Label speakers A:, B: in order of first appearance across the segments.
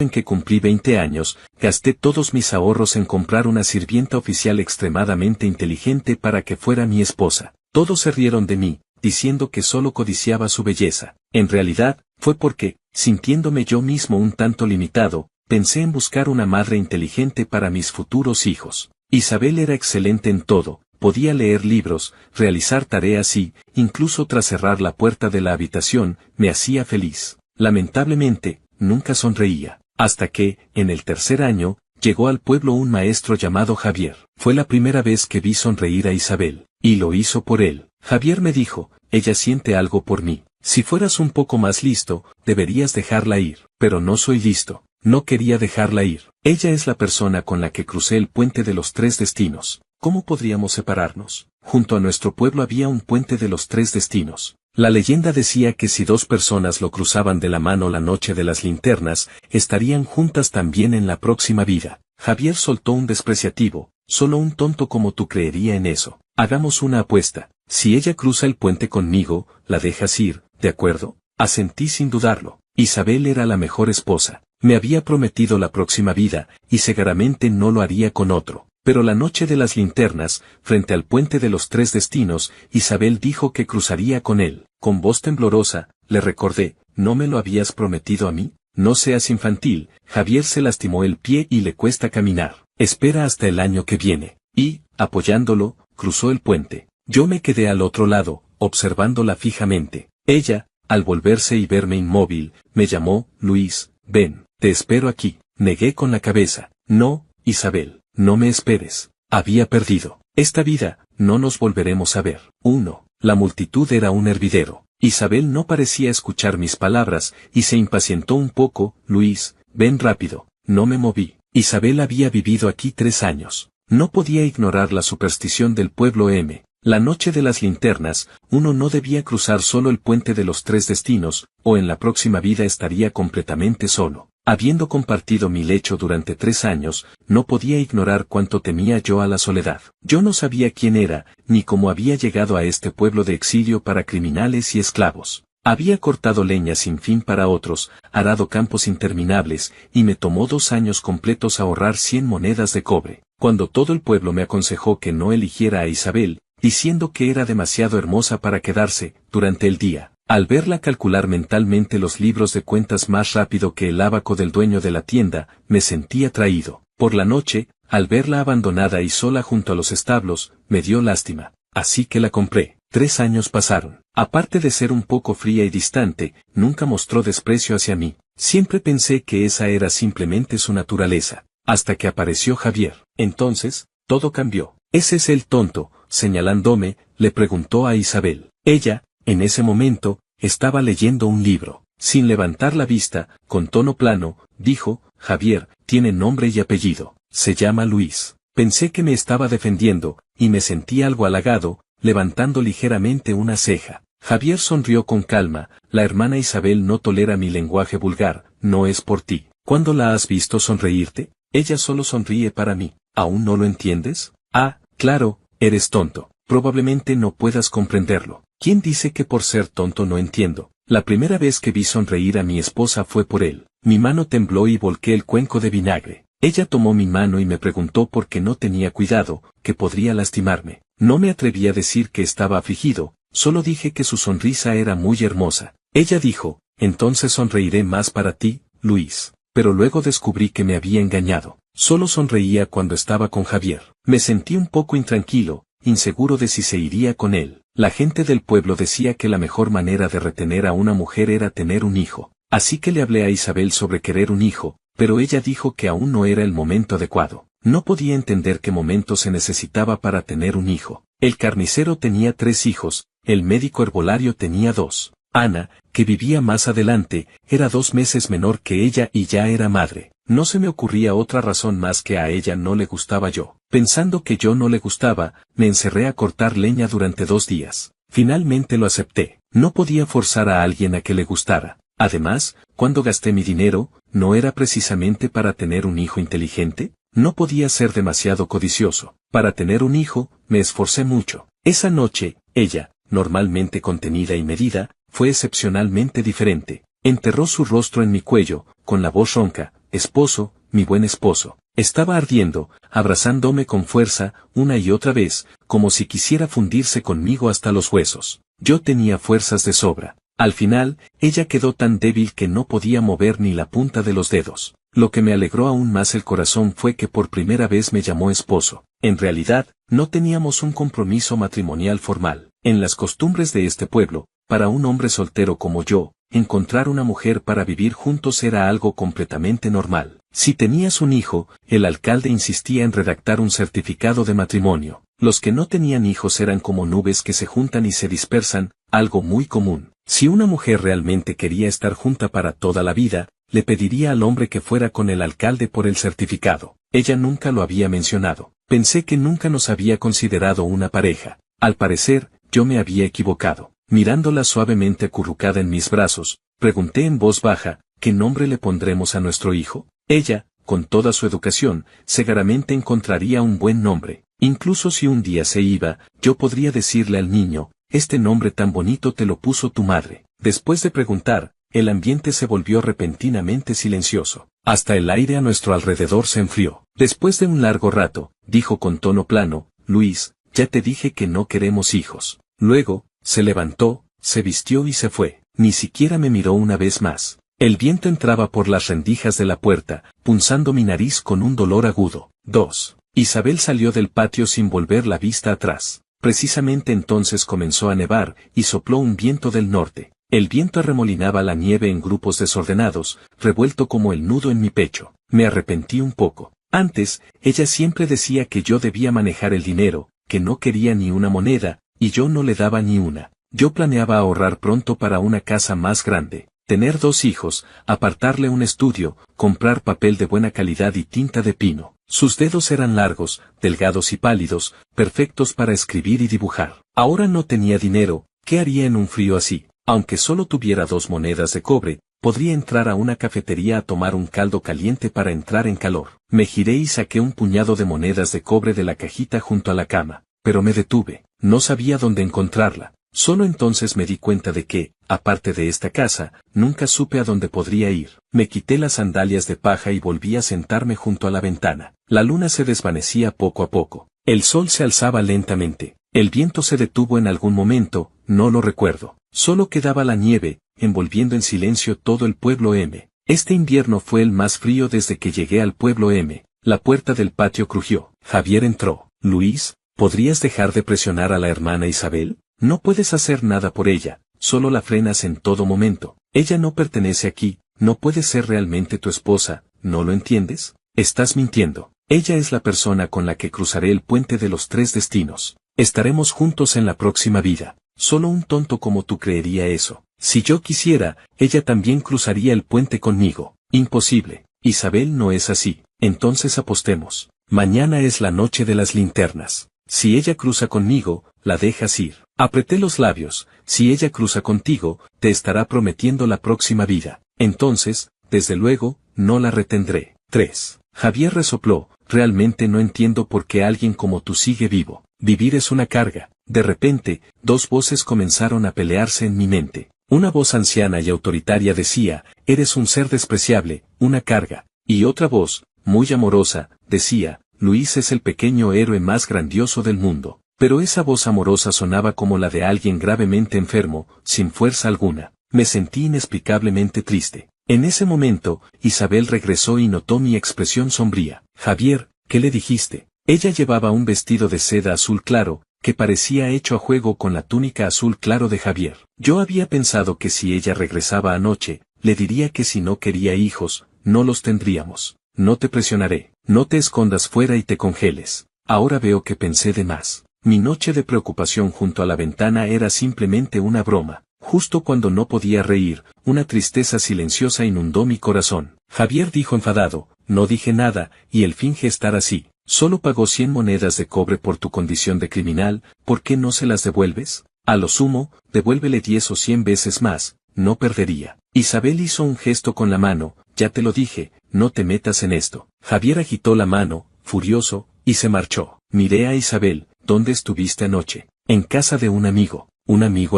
A: en que cumplí 20 años, gasté todos mis ahorros en comprar una sirvienta oficial extremadamente inteligente para que fuera mi esposa. Todos se rieron de mí, diciendo que solo codiciaba su belleza. En realidad, fue porque, sintiéndome yo mismo un tanto limitado, pensé en buscar una madre inteligente para mis futuros hijos. Isabel era excelente en todo, podía leer libros, realizar tareas y, incluso tras cerrar la puerta de la habitación, me hacía feliz. Lamentablemente, nunca sonreía. Hasta que, en el tercer año, llegó al pueblo un maestro llamado Javier. Fue la primera vez que vi sonreír a Isabel, y lo hizo por él. Javier me dijo, ella siente algo por mí. Si fueras un poco más listo, deberías dejarla ir. Pero no soy listo. No quería dejarla ir. Ella es la persona con la que crucé el puente de los 3 destinos. ¿Cómo podríamos separarnos? Junto a nuestro pueblo había un puente de los 3 destinos. La leyenda decía que si 2 personas lo cruzaban de la mano la noche de las linternas, estarían juntas también en la próxima vida. Javier soltó un despreciativo, solo un tonto como tú creería en eso. Hagamos una apuesta. Si ella cruza el puente conmigo, la dejas ir, ¿de acuerdo? Asentí sin dudarlo. Isabel era la mejor esposa. Me había prometido la próxima vida, y seguramente no lo haría con otro. Pero la noche de las linternas, frente al puente de los 3 destinos, Isabel dijo que cruzaría con él. Con voz temblorosa, le recordé, ¿no me lo habías prometido a mí? No seas infantil. Javier se lastimó el pie y le cuesta caminar. Espera hasta el año que viene. Y, apoyándolo, cruzó el puente. Yo me quedé al otro lado, observándola fijamente. Ella, al volverse y verme inmóvil, me llamó, Luis, ven, te espero aquí. Negué con la cabeza. No, Isabel, no me esperes. Había perdido. Esta vida, no nos volveremos a ver. 1. La multitud era un hervidero. Isabel no parecía escuchar mis palabras, y se impacientó un poco. Luis, ven rápido. No me moví. Isabel había vivido aquí 3 años. No podía ignorar la superstición del pueblo M. La noche de las linternas, uno no debía cruzar solo el puente de los 3 destinos, o en la próxima vida estaría completamente solo. Habiendo compartido mi lecho durante 3 años, no podía ignorar cuánto temía yo a la soledad. Yo no sabía quién era, ni cómo había llegado a este pueblo de exilio para criminales y esclavos. Había cortado leña sin fin para otros, arado campos interminables, y me tomó 2 años completos ahorrar 100 monedas de cobre. Cuando todo el pueblo me aconsejó que no eligiera a Isabel, diciendo que era demasiado hermosa para quedarse, durante el día, al verla calcular mentalmente los libros de cuentas más rápido que el ábaco del dueño de la tienda, me sentí atraído. Por la noche, al verla abandonada y sola junto a los establos, me dio lástima. Así que la compré. 3 años pasaron. Aparte de ser un poco fría y distante, nunca mostró desprecio hacia mí. Siempre pensé que esa era simplemente su naturaleza. Hasta que apareció Javier. Entonces, todo cambió. Ese es el tonto, señalándome, le preguntó a Isabel. Ella, en ese momento, estaba leyendo un libro. Sin levantar la vista, con tono plano, dijo, Javier, tiene nombre y apellido. Se llama Luis. Pensé que me estaba defendiendo, y me sentí algo halagado, levantando ligeramente una ceja. Javier sonrió con calma, la hermana Isabel no tolera mi lenguaje vulgar, no es por ti. ¿Cuándo la has visto sonreírte? Ella solo sonríe para mí. ¿Aún no lo entiendes? Ah, claro, eres tonto. Probablemente no puedas comprenderlo. ¿Quién dice que por ser tonto no entiendo? La primera vez que vi sonreír a mi esposa fue por él. Mi mano tembló y volqué el cuenco de vinagre. Ella tomó mi mano y me preguntó por qué no tenía cuidado, que podría lastimarme. No me atreví a decir que estaba afligido, solo dije que su sonrisa era muy hermosa. Ella dijo, entonces sonreiré más para ti, Luis. Pero luego descubrí que me había engañado. Solo sonreía cuando estaba con Javier. Me sentí un poco intranquilo, inseguro de si se iría con él. La gente del pueblo decía que la mejor manera de retener a una mujer era tener un hijo. Así que le hablé a Isabel sobre querer un hijo, pero ella dijo que aún no era el momento adecuado. No podía entender qué momento se necesitaba para tener un hijo. El carnicero tenía 3 hijos, el médico herbolario tenía 2. Ana, que vivía más adelante, era 2 meses menor que ella y ya era madre. No se me ocurría otra razón más que a ella no le gustaba yo. Pensando que yo no le gustaba, me encerré a cortar leña durante 2 días. Finalmente lo acepté. No podía forzar a alguien a que le gustara. Además, cuando gasté mi dinero, ¿no era precisamente para tener un hijo inteligente? No podía ser demasiado codicioso. Para tener un hijo, me esforcé mucho. Esa noche, ella, normalmente contenida y medida, fue excepcionalmente diferente. Enterró su rostro en mi cuello, con la voz ronca, esposo, mi buen esposo. Estaba ardiendo, abrazándome con fuerza, una y otra vez, como si quisiera fundirse conmigo hasta los huesos. Yo tenía fuerzas de sobra. Al final, ella quedó tan débil que no podía mover ni la punta de los dedos. Lo que me alegró aún más el corazón fue que por primera vez me llamó esposo. En realidad, no teníamos un compromiso matrimonial formal. En las costumbres de este pueblo, para un hombre soltero como yo, encontrar una mujer para vivir juntos era algo completamente normal. Si tenías un hijo, el alcalde insistía en redactar un certificado de matrimonio. Los que no tenían hijos eran como nubes que se juntan y se dispersan, algo muy común. Si una mujer realmente quería estar junta para toda la vida, le pediría al hombre que fuera con el alcalde por el certificado. Ella nunca lo había mencionado. Pensé que nunca nos había considerado una pareja. Al parecer, yo me había equivocado. Mirándola suavemente acurrucada en mis brazos, pregunté en voz baja, ¿qué nombre le pondremos a nuestro hijo? Ella, con toda su educación, seguramente encontraría un buen nombre. Incluso si un día se iba, yo podría decirle al niño, este nombre tan bonito te lo puso tu madre. Después de preguntar, el ambiente se volvió repentinamente silencioso. Hasta el aire a nuestro alrededor se enfrió. Después de un largo rato, dijo con tono plano, Luis, ya te dije que no queremos hijos. Luego, se levantó, se vistió y se fue. Ni siquiera me miró una vez más. El viento entraba por las rendijas de la puerta, punzando mi nariz con un dolor agudo. 2. Isabel salió del patio sin volver la vista atrás. Precisamente entonces comenzó a nevar, y sopló un viento del norte. El viento arremolinaba la nieve en grupos desordenados, revuelto como el nudo en mi pecho. Me arrepentí un poco. Antes, ella siempre decía que yo debía manejar el dinero, que no quería ni una moneda, y yo no le daba ni una. Yo planeaba ahorrar pronto para una casa más grande, tener 2 hijos, apartarle un estudio, comprar papel de buena calidad y tinta de pino. Sus dedos eran largos, delgados y pálidos, perfectos para escribir y dibujar. Ahora no tenía dinero, ¿qué haría en un frío así? Aunque solo tuviera 2 monedas de cobre, podría entrar a una cafetería a tomar un caldo caliente para entrar en calor. Me giré y saqué un puñado de monedas de cobre de la cajita junto a la cama, pero me detuve, no sabía dónde encontrarla. Solo entonces me di cuenta de que, aparte de esta casa, nunca supe a dónde podría ir. Me quité las sandalias de paja y volví a sentarme junto a la ventana. La luna se desvanecía poco a poco. El sol se alzaba lentamente. El viento se detuvo en algún momento, no lo recuerdo. Solo quedaba la nieve, envolviendo en silencio todo el pueblo M. Este invierno fue el más frío desde que llegué al pueblo M. La puerta del patio crujió. Javier entró. Luis, ¿podrías dejar de presionar a la hermana Isabel? No puedes hacer nada por ella, solo la frenas en todo momento. Ella no pertenece aquí, no puede ser realmente tu esposa, ¿no lo entiendes? Estás mintiendo. Ella es la persona con la que cruzaré el puente de los 3 destinos. Estaremos juntos en la próxima vida. Solo un tonto como tú creería eso. Si yo quisiera, ella también cruzaría el puente conmigo. Imposible. Isabel no es así. Entonces apostemos. Mañana es la noche de las linternas. Si ella cruza conmigo, la dejas ir. Apreté los labios. Si ella cruza contigo, te estará prometiendo la próxima vida. Entonces, desde luego, no la retendré. 3. Javier resopló. Realmente no entiendo por qué alguien como tú sigue vivo. Vivir es una carga. De repente, 2 voces comenzaron a pelearse en mi mente. Una voz anciana y autoritaria decía, eres un ser despreciable, una carga. Y otra voz, muy amorosa, decía, Luis es el pequeño héroe más grandioso del mundo. Pero esa voz amorosa sonaba como la de alguien gravemente enfermo, sin fuerza alguna. Me sentí inexplicablemente triste. En ese momento, Isabel regresó y notó mi expresión sombría. Javier, ¿qué le dijiste? Ella llevaba un vestido de seda azul claro, que parecía hecho a juego con la túnica azul claro de Javier. Yo había pensado que si ella regresaba anoche, le diría que si no quería hijos, no los tendríamos. No te presionaré, no te escondas fuera y te congeles. Ahora veo que pensé de más. Mi noche de preocupación junto a la ventana era simplemente una broma. Justo cuando no podía reír, una tristeza silenciosa inundó mi corazón. Javier dijo enfadado, no dije nada, y él finge estar así. Solo pagó 100 monedas de cobre por tu condición de criminal, ¿por qué no se las devuelves? A lo sumo, devuélvele 10 o 100 veces más, no perdería. Isabel hizo un gesto con la mano, ya te lo dije, no te metas en esto. Javier agitó la mano, furioso, y se marchó. Miré a Isabel, ¿dónde estuviste anoche? En casa de un amigo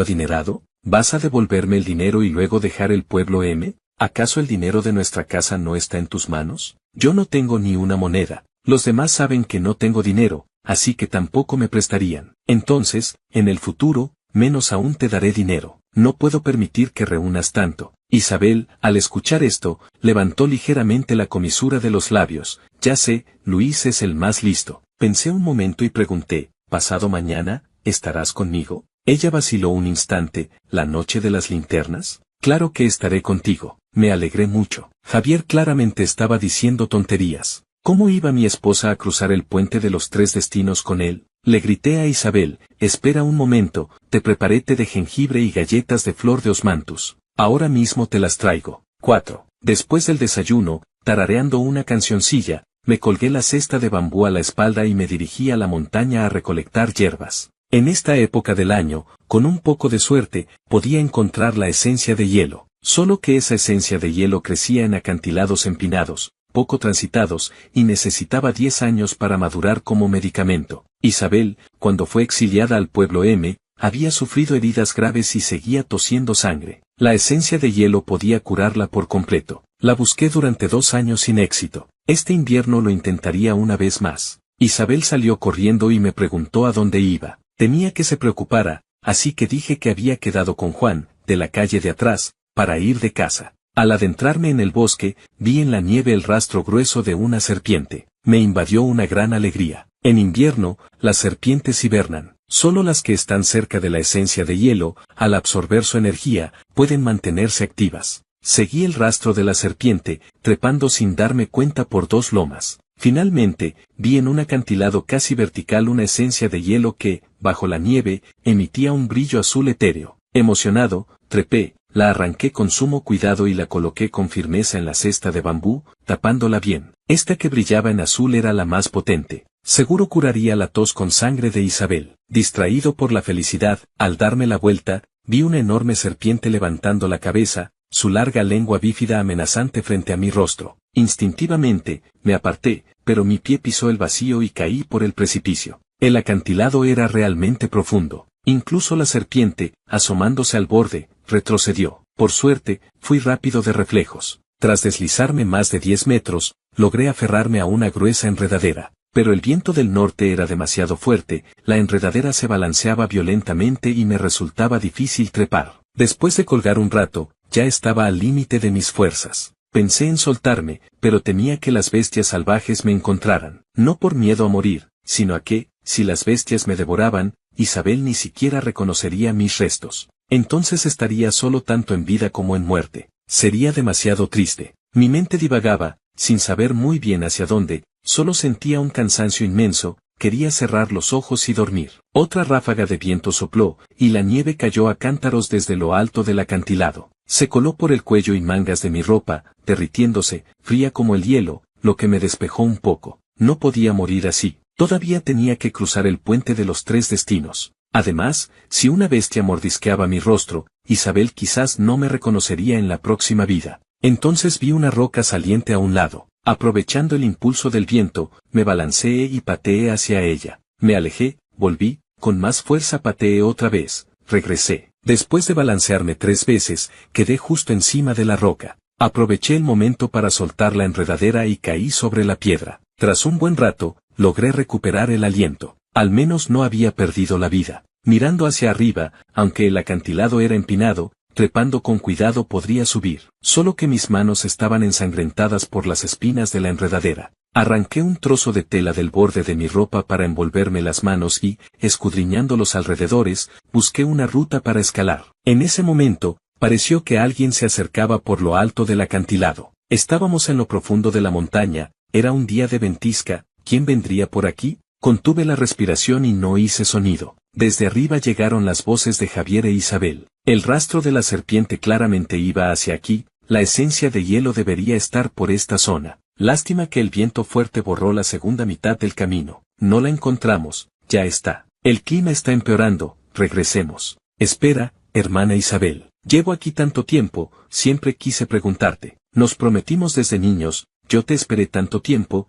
A: adinerado. ¿Vas a devolverme el dinero y luego dejar el pueblo M? ¿Acaso el dinero de nuestra casa no está en tus manos? Yo no tengo ni una moneda. Los demás saben que no tengo dinero, así que tampoco me prestarían. Entonces, en el futuro, menos aún te daré dinero. No puedo permitir que reúnas tanto. Isabel, al escuchar esto, levantó ligeramente la comisura de los labios. Ya sé, Luis es el más listo. Pensé un momento y pregunté, ¿pasado mañana, estarás conmigo? Ella vaciló un instante, ¿la noche de las linternas? Claro que estaré contigo. Me alegré mucho. Javier claramente estaba diciendo tonterías. ¿Cómo iba mi esposa a cruzar el puente de los tres destinos con él? Le grité a Isabel, espera un momento, te preparé té de jengibre y galletas de flor de osmanthus. Ahora mismo te las traigo. 4. Después del desayuno, tarareando una cancioncilla, me colgué la cesta de bambú a la espalda y me dirigí a la montaña a recolectar hierbas. En esta época del año, con un poco de suerte, podía encontrar la esencia de hielo. Solo que esa esencia de hielo crecía en acantilados empinados, poco transitados, y necesitaba 10 años para madurar como medicamento. Isabel, cuando fue exiliada al pueblo M, había sufrido heridas graves y seguía tosiendo sangre. La esencia de hielo podía curarla por completo. La busqué durante 2 años sin éxito. Este invierno lo intentaría una vez más. Isabel salió corriendo y me preguntó a dónde iba. Temía que se preocupara, así que dije que había quedado con Juan, de la calle de atrás, para ir de casa. Al adentrarme en el bosque, vi en la nieve el rastro grueso de una serpiente. Me invadió una gran alegría. En invierno, las serpientes hibernan. Solo las que están cerca de la esencia de hielo, al absorber su energía, pueden mantenerse activas. Seguí el rastro de la serpiente, trepando sin darme cuenta por 2 lomas. Finalmente, vi en un acantilado casi vertical una esencia de hielo que, bajo la nieve, emitía un brillo azul etéreo. Emocionado, trepé, la arranqué con sumo cuidado y la coloqué con firmeza en la cesta de bambú, tapándola bien. Esta que brillaba en azul era la más potente. Seguro curaría la tos con sangre de Isabel. Distraído por la felicidad, al darme la vuelta, vi una enorme serpiente levantando la cabeza, su larga lengua bífida amenazante frente a mi rostro. Instintivamente, me aparté, pero mi pie pisó el vacío y caí por el precipicio. El acantilado era realmente profundo. Incluso la serpiente, asomándose al borde, retrocedió. Por suerte, fui rápido de reflejos. Tras deslizarme más de 10 metros, logré aferrarme a una gruesa enredadera. Pero el viento del norte era demasiado fuerte, la enredadera se balanceaba violentamente y me resultaba difícil trepar. Después de colgar un rato, ya estaba al límite de mis fuerzas. Pensé en soltarme, pero temía que las bestias salvajes me encontraran. No por miedo a morir, sino a que, si las bestias me devoraban, Isabel ni siquiera reconocería mis restos. Entonces estaría solo tanto en vida como en muerte. Sería demasiado triste. Mi mente divagaba, sin saber muy bien hacia dónde, solo sentía un cansancio inmenso, quería cerrar los ojos y dormir. Otra ráfaga de viento sopló, y la nieve cayó a cántaros desde lo alto del acantilado. Se coló por el cuello y mangas de mi ropa, derritiéndose, fría como el hielo, lo que me despejó un poco. No podía morir así. Todavía tenía que cruzar el puente de los 3 destinos. Además, si una bestia mordisqueaba mi rostro, Isabel quizás no me reconocería en la próxima vida. Entonces vi una roca saliente a un lado. Aprovechando el impulso del viento, me balanceé y pateé hacia ella. Me alejé, volví, con más fuerza pateé otra vez, regresé. Después de balancearme 3 veces, quedé justo encima de la roca. Aproveché el momento para soltar la enredadera y caí sobre la piedra. Tras un buen rato, logré recuperar el aliento. Al menos no había perdido la vida. Mirando hacia arriba, aunque el acantilado era empinado, trepando con cuidado podría subir. Solo que mis manos estaban ensangrentadas por las espinas de la enredadera. Arranqué un trozo de tela del borde de mi ropa para envolverme las manos y, escudriñando los alrededores, busqué una ruta para escalar. En ese momento, pareció que alguien se acercaba por lo alto del acantilado. Estábamos en lo profundo de la montaña, era un día de ventisca. ¿Quién vendría por aquí? Contuve la respiración y no hice sonido. Desde arriba llegaron las voces de Javier e Isabel. El rastro de la serpiente claramente iba hacia aquí, la esencia de hielo debería estar por esta zona. Lástima que el viento fuerte borró la segunda mitad del camino. No la encontramos, ya está. El clima está empeorando, regresemos. Espera, hermana Isabel. Llevo aquí tanto tiempo, siempre quise preguntarte. Nos prometimos desde niños, yo te esperé tanto tiempo,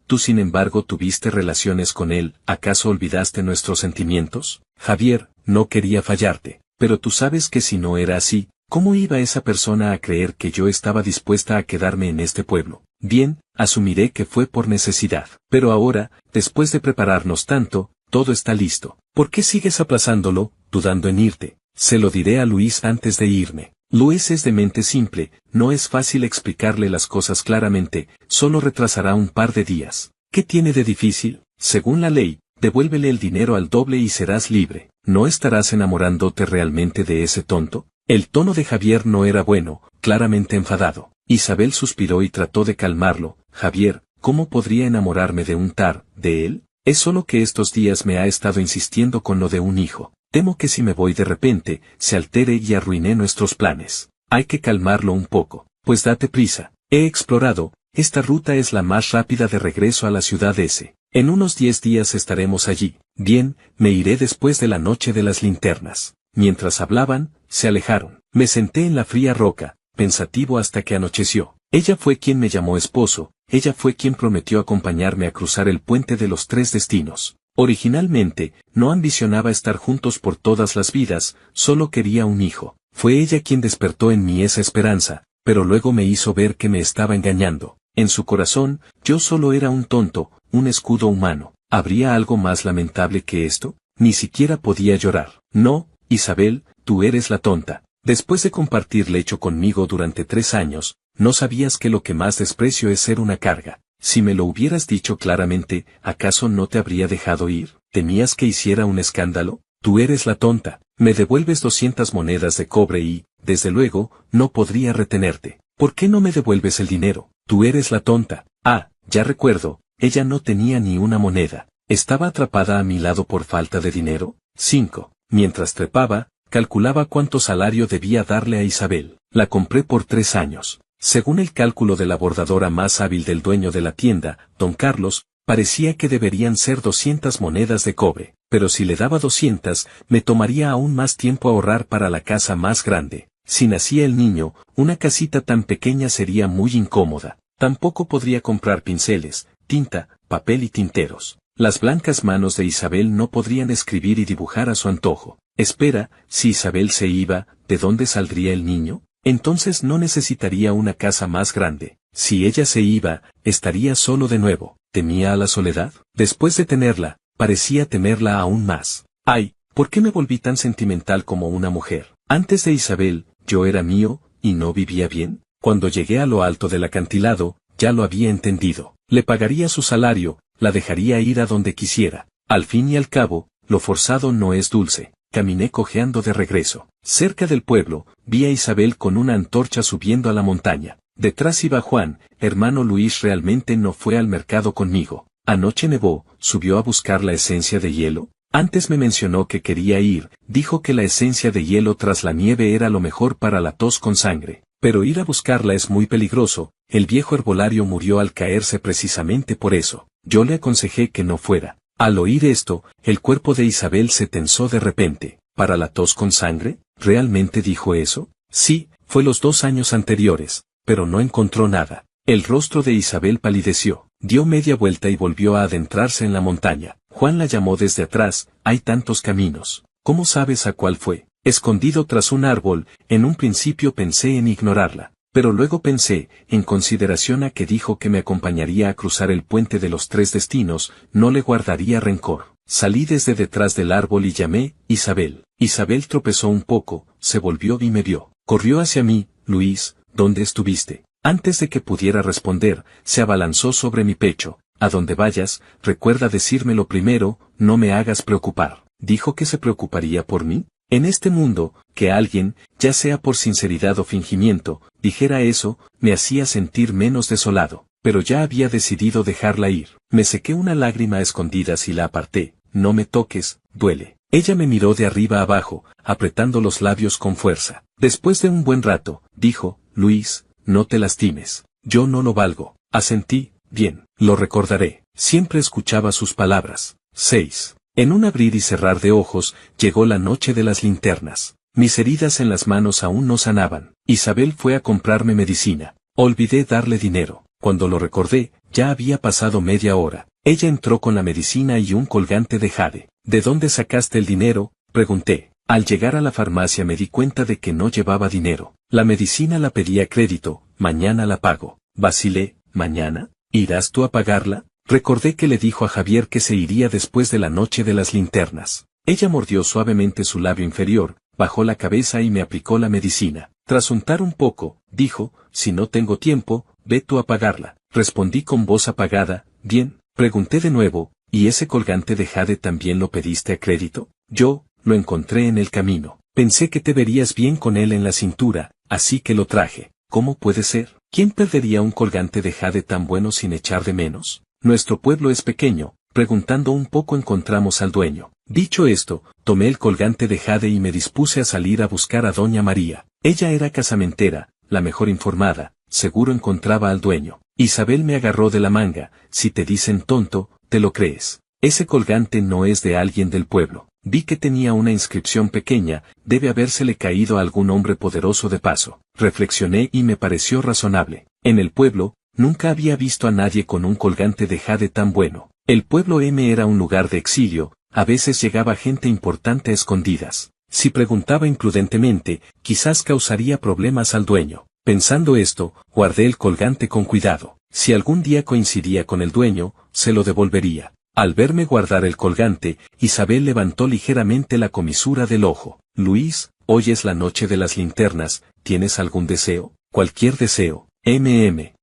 A: tú sin embargo tuviste relaciones con él, ¿acaso olvidaste nuestros sentimientos? Javier, no quería fallarte, pero tú sabes que si no era así, ¿Cómo iba esa persona a creer que yo estaba dispuesta a quedarme en este pueblo? Bien, asumiré que fue por necesidad. Pero ahora, después de prepararnos tanto, todo está listo. ¿Por qué sigues aplazándolo, dudando en irte? Se lo diré a Luis antes de irme. Luis es de mente simple, no es fácil explicarle las cosas claramente, solo retrasará un par de días. ¿Qué tiene de difícil? Según la ley, devuélvele el dinero al doble y serás libre. ¿No estarás enamorándote realmente de ese tonto? El tono de Javier no era bueno, claramente enfadado. Isabel suspiró y trató de calmarlo. Javier, ¿cómo podría enamorarme de un de él? Es solo que estos días me ha estado insistiendo con lo de un hijo. Temo que si me voy de repente, se altere y arruiné nuestros planes. Hay que calmarlo un poco. Pues date prisa. He explorado, esta ruta es la más rápida de regreso a la ciudad S. En unos 10 días estaremos allí. Bien, me iré después de la noche de las linternas. Mientras hablaban, se alejaron. Me senté en la fría roca, pensativo hasta que anocheció. Ella fue quien me llamó esposo, ella fue quien prometió acompañarme a cruzar el puente de los 3 destinos. Originalmente, no ambicionaba estar juntos por todas las vidas, solo quería un hijo. Fue ella quien despertó en mí esa esperanza, pero luego me hizo ver que me estaba engañando. En su corazón, yo solo era un tonto, un escudo humano. ¿Habría algo más lamentable que esto? Ni siquiera podía llorar. No, Isabel, tú eres la tonta. Después de compartir lecho conmigo durante 3 años, ¿no sabías que lo que más desprecio es ser una carga? Si me lo hubieras dicho claramente, ¿acaso no te habría dejado ir? ¿Temías que hiciera un escándalo? Tú eres la tonta. Me devuelves 200 monedas de cobre y, desde luego, no podría retenerte. ¿Por qué no me devuelves el dinero? Tú eres la tonta. Ah, ya recuerdo, ella no tenía ni una moneda. ¿Estaba atrapada a mi lado por falta de dinero? 5. Mientras trepaba, calculaba cuánto salario debía darle a Isabel. La compré por 3 años. Según el cálculo de la bordadora más hábil del dueño de la tienda, don Carlos, parecía que deberían ser 200 monedas de cobre, pero si le daba 200, me tomaría aún más tiempo ahorrar para la casa más grande. Si nacía el niño, una casita tan pequeña sería muy incómoda. Tampoco podría comprar pinceles, tinta, papel y tinteros. Las blancas manos de Isabel no podrían escribir y dibujar a su antojo. Espera, si Isabel se iba, ¿de dónde saldría el niño? Entonces no necesitaría una casa más grande. Si ella se iba, estaría solo de nuevo. ¿Temía a la soledad? Después de tenerla, parecía temerla aún más. Ay, ¿por qué me volví tan sentimental como una mujer? Antes de Isabel, yo era mío, y no vivía bien. Cuando llegué a lo alto del acantilado, ya lo había entendido. Le pagaría su salario, la dejaría ir a donde quisiera. Al fin y al cabo, lo forzado no es dulce. Caminé cojeando de regreso. Cerca del pueblo, vi a Isabel con una antorcha subiendo a la montaña. Detrás iba Juan. Hermano Luis realmente no fue al mercado conmigo. Anoche nevó, ¿subió a buscar la esencia de hielo? Antes me mencionó que quería ir, dijo que la esencia de hielo tras la nieve era lo mejor para la tos con sangre. Pero ir a buscarla es muy peligroso, el viejo herbolario murió al caerse precisamente por eso. Yo le aconsejé que no fuera. Al oír esto, el cuerpo de Isabel se tensó de repente. ¿Para la tos con sangre? ¿Realmente dijo eso? Sí, fue los 2 años anteriores, pero no encontró nada. El rostro de Isabel palideció, dio media vuelta y volvió a adentrarse en la montaña. Juan la llamó desde atrás, hay tantos caminos. ¿Cómo sabes a cuál fue? Escondido tras un árbol, en un principio pensé en ignorarla. Pero luego pensé, en consideración a que dijo que me acompañaría a cruzar el puente de los 3 destinos, no le guardaría rencor. Salí desde detrás del árbol y llamé, Isabel. Isabel tropezó un poco, se volvió y me vio. Corrió hacia mí, Luis, ¿dónde estuviste? Antes de que pudiera responder, se abalanzó sobre mi pecho. A donde vayas, recuerda decírmelo primero, no me hagas preocupar. ¿Dijo que se preocuparía por mí? En este mundo, que alguien, ya sea por sinceridad o fingimiento, dijera eso, me hacía sentir menos desolado, pero ya había decidido dejarla ir. Me sequé una lágrima a escondidas y la aparté. No me toques, duele. Ella me miró de arriba abajo, apretando los labios con fuerza. Después de un buen rato, dijo, Luis, no te lastimes. Yo no lo valgo. Asentí, bien, lo recordaré. Siempre escuchaba sus palabras. 6. En un abrir y cerrar de ojos, llegó la noche de las linternas. Mis heridas en las manos aún no sanaban. Isabel fue a comprarme medicina. Olvidé darle dinero. Cuando lo recordé, ya había pasado media hora. Ella entró con la medicina y un colgante de jade. ¿De dónde sacaste el dinero?, pregunté. Al llegar a la farmacia me di cuenta de que no llevaba dinero. La medicina la pedí a crédito, mañana la pago. Vacilé, ¿mañana? ¿Irás tú a pagarla? Recordé que le dijo a Javier que se iría después de la noche de las linternas. Ella mordió suavemente su labio inferior, bajó la cabeza y me aplicó la medicina. Tras untar un poco, dijo, si no tengo tiempo, ve tú a pagarla. Respondí con voz apagada, bien. Pregunté de nuevo, ¿y ese colgante de jade también lo pediste a crédito? Yo, lo encontré en el camino. Pensé que te verías bien con él en la cintura, así que lo traje. ¿Cómo puede ser? ¿Quién perdería un colgante de jade tan bueno sin echar de menos? Nuestro pueblo es pequeño. Preguntando un poco encontramos al dueño. Dicho esto, tomé el colgante de jade y me dispuse a salir a buscar a doña María. Ella era casamentera, la mejor informada, seguro encontraba al dueño. Isabel me agarró de la manga, si te dicen tonto, te lo crees. Ese colgante no es de alguien del pueblo. Vi que tenía una inscripción pequeña, debe habérsele caído a algún hombre poderoso de paso. Reflexioné y me pareció razonable. En el pueblo, nunca había visto a nadie con un colgante de jade tan bueno. El pueblo M era un lugar de exilio, a veces llegaba gente importante a escondidas. Si preguntaba imprudentemente, quizás causaría problemas al dueño. Pensando esto, guardé el colgante con cuidado. Si algún día coincidía con el dueño, se lo devolvería. Al verme guardar el colgante, Isabel levantó ligeramente la comisura del ojo. Luis, hoy es la noche de las linternas, ¿tienes algún deseo? Cualquier deseo.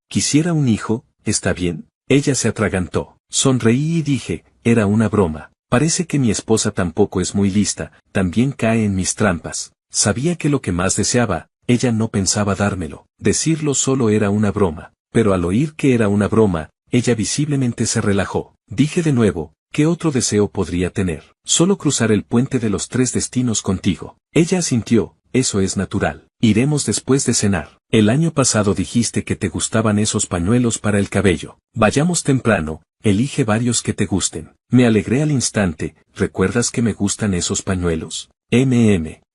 A: Quisiera un hijo, ¿está bien? Ella se atragantó. Sonreí y dije, era una broma. Parece que mi esposa tampoco es muy lista, también cae en mis trampas. Sabía que lo que más deseaba, ella no pensaba dármelo. Decirlo solo era una broma. Pero al oír que era una broma, ella visiblemente se relajó. Dije de nuevo, ¿qué otro deseo podría tener? Solo cruzar el puente de los 3 destinos contigo. Ella asintió, eso es natural. Iremos después de cenar. El año pasado dijiste que te gustaban esos pañuelos para el cabello. Vayamos temprano, elige varios que te gusten. Me alegré al instante, ¿recuerdas que me gustan esos pañuelos?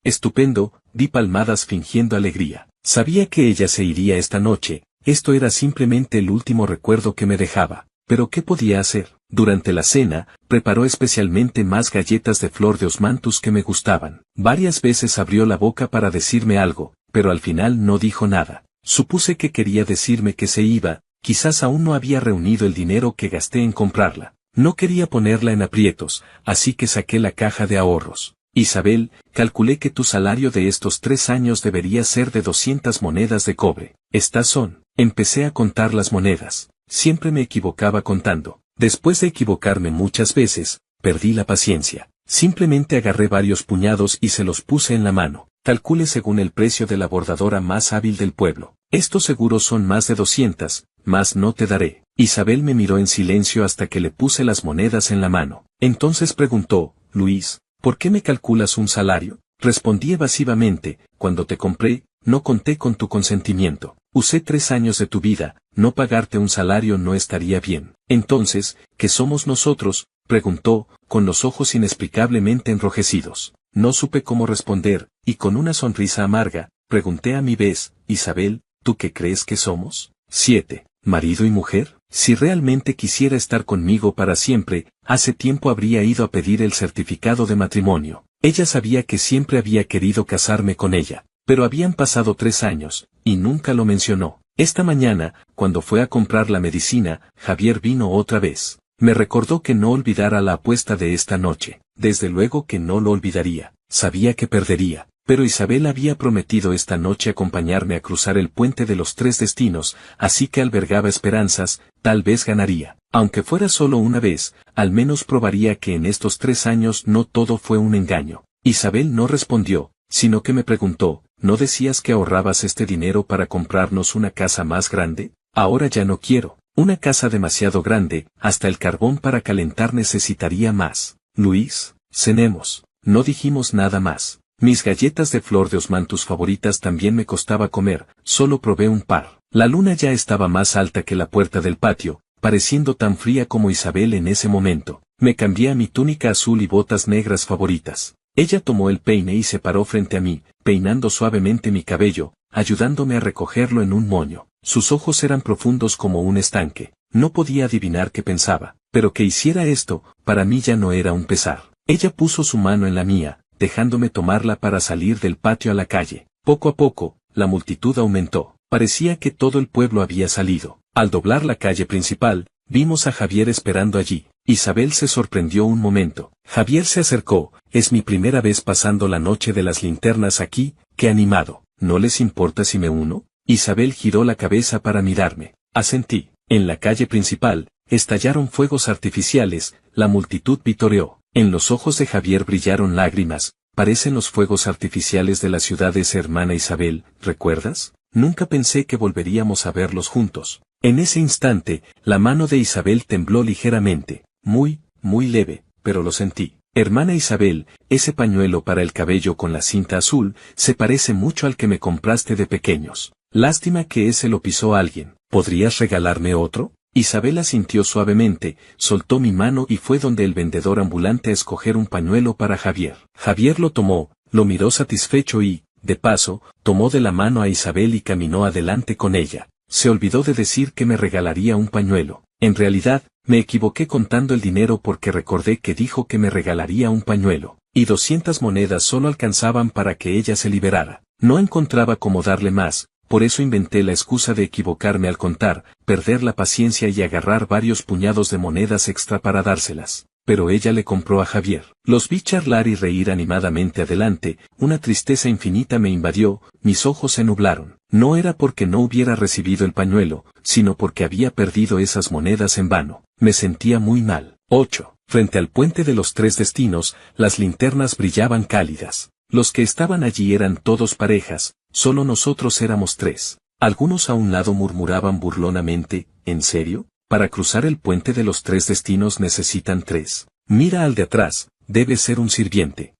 A: Estupendo, di palmadas fingiendo alegría. Sabía que ella se iría esta noche, esto era simplemente el último recuerdo que me dejaba. Pero ¿qué podía hacer? Durante la cena, preparó especialmente más galletas de flor de osmanthus que me gustaban. Varias veces abrió la boca para decirme algo, pero al final no dijo nada. Supuse que quería decirme que se iba, quizás aún no había reunido el dinero que gasté en comprarla. No quería ponerla en aprietos, así que saqué la caja de ahorros. Isabel, calculé que tu salario de estos 3 años debería ser de 200 monedas de cobre. Estas son. Empecé a contar las monedas. Siempre me equivocaba contando. Después de equivocarme muchas veces, perdí la paciencia. Simplemente agarré varios puñados y se los puse en la mano. Calcule según el precio de la bordadora más hábil del pueblo. Estos seguros son más de 200, más no te daré. Isabel me miró en silencio hasta que le puse las monedas en la mano. Entonces preguntó, Luis, ¿por qué me calculas un salario? Respondí evasivamente, cuando te compré, no conté con tu consentimiento. Usé 3 años de tu vida, no pagarte un salario no estaría bien. Entonces, ¿qué somos nosotros? Preguntó, con los ojos inexplicablemente enrojecidos. No supe cómo responder, y con una sonrisa amarga, pregunté a mi vez, Isabel, ¿tú qué crees que somos? 7. ¿Marido y mujer? Si realmente quisiera estar conmigo para siempre, hace tiempo habría ido a pedir el certificado de matrimonio. Ella sabía que siempre había querido casarme con ella. Pero habían pasado 3 años, y nunca lo mencionó. Esta mañana, cuando fue a comprar la medicina, Javier vino otra vez. Me recordó que no olvidara la apuesta de esta noche. Desde luego que no lo olvidaría. Sabía que perdería. Pero Isabel había prometido esta noche acompañarme a cruzar el puente de los 3 destinos, así que albergaba esperanzas, tal vez ganaría. Aunque fuera solo una vez, al menos probaría que en estos 3 años no todo fue un engaño. Isabel no respondió, sino que me preguntó, ¿no decías que ahorrabas este dinero para comprarnos una casa más grande? Ahora ya no quiero. Una casa demasiado grande, hasta el carbón para calentar necesitaría más. Luis, cenemos. No dijimos nada más. Mis galletas de flor de osmanthus favoritas también me costaba comer, solo probé un par. La luna ya estaba más alta que la puerta del patio, pareciendo tan fría como Isabel en ese momento. Me cambié a mi túnica azul y botas negras favoritas. Ella tomó el peine y se paró frente a mí, peinando suavemente mi cabello, ayudándome a recogerlo en un moño. Sus ojos eran profundos como un estanque. No podía adivinar qué pensaba, pero que hiciera esto, para mí ya no era un pesar. Ella puso su mano en la mía, dejándome tomarla para salir del patio a la calle. Poco a poco, la multitud aumentó. Parecía que todo el pueblo había salido. Al doblar la calle principal, vimos a Javier esperando allí. Isabel se sorprendió un momento. Javier se acercó. Es mi primera vez pasando la noche de las linternas aquí, qué animado. ¿No les importa si me uno? Isabel giró la cabeza para mirarme. Asentí. En la calle principal, estallaron fuegos artificiales, la multitud vitoreó. En los ojos de Javier brillaron lágrimas. Parecen los fuegos artificiales de la ciudad de esa hermana Isabel, ¿recuerdas? Nunca pensé que volveríamos a verlos juntos. En ese instante, la mano de Isabel tembló ligeramente, muy leve, pero lo sentí. Hermana Isabel, ese pañuelo para el cabello con la cinta azul, se parece mucho al que me compraste de pequeños. Lástima que ese lo pisó alguien. ¿Podrías regalarme otro? Isabel asintió suavemente, soltó mi mano y fue donde el vendedor ambulante a escoger un pañuelo para Javier. Javier lo tomó, lo miró satisfecho y, de paso, tomó de la mano a Isabel y caminó adelante con ella. Se olvidó de decir que me regalaría un pañuelo. En realidad, me equivoqué contando el dinero porque recordé que dijo que me regalaría un pañuelo, y 200 monedas solo alcanzaban para que ella se liberara. No encontraba cómo darle más. Por eso inventé la excusa de equivocarme al contar, perder la paciencia y agarrar varios puñados de monedas extra para dárselas. Pero ella le compró a Javier. Los vi charlar y reír animadamente adelante, una tristeza infinita me invadió, mis ojos se nublaron. No era porque no hubiera recibido el pañuelo, sino porque había perdido esas monedas en vano. Me sentía muy mal. 8. Frente al puente de los Tres Destinos, las linternas brillaban cálidas. Los que estaban allí eran todos parejas, solo nosotros éramos 3. Algunos a un lado murmuraban burlonamente, ¿en serio? Para cruzar el puente de los Tres Destinos necesitan 3. Mira al de atrás, debe ser un sirviente.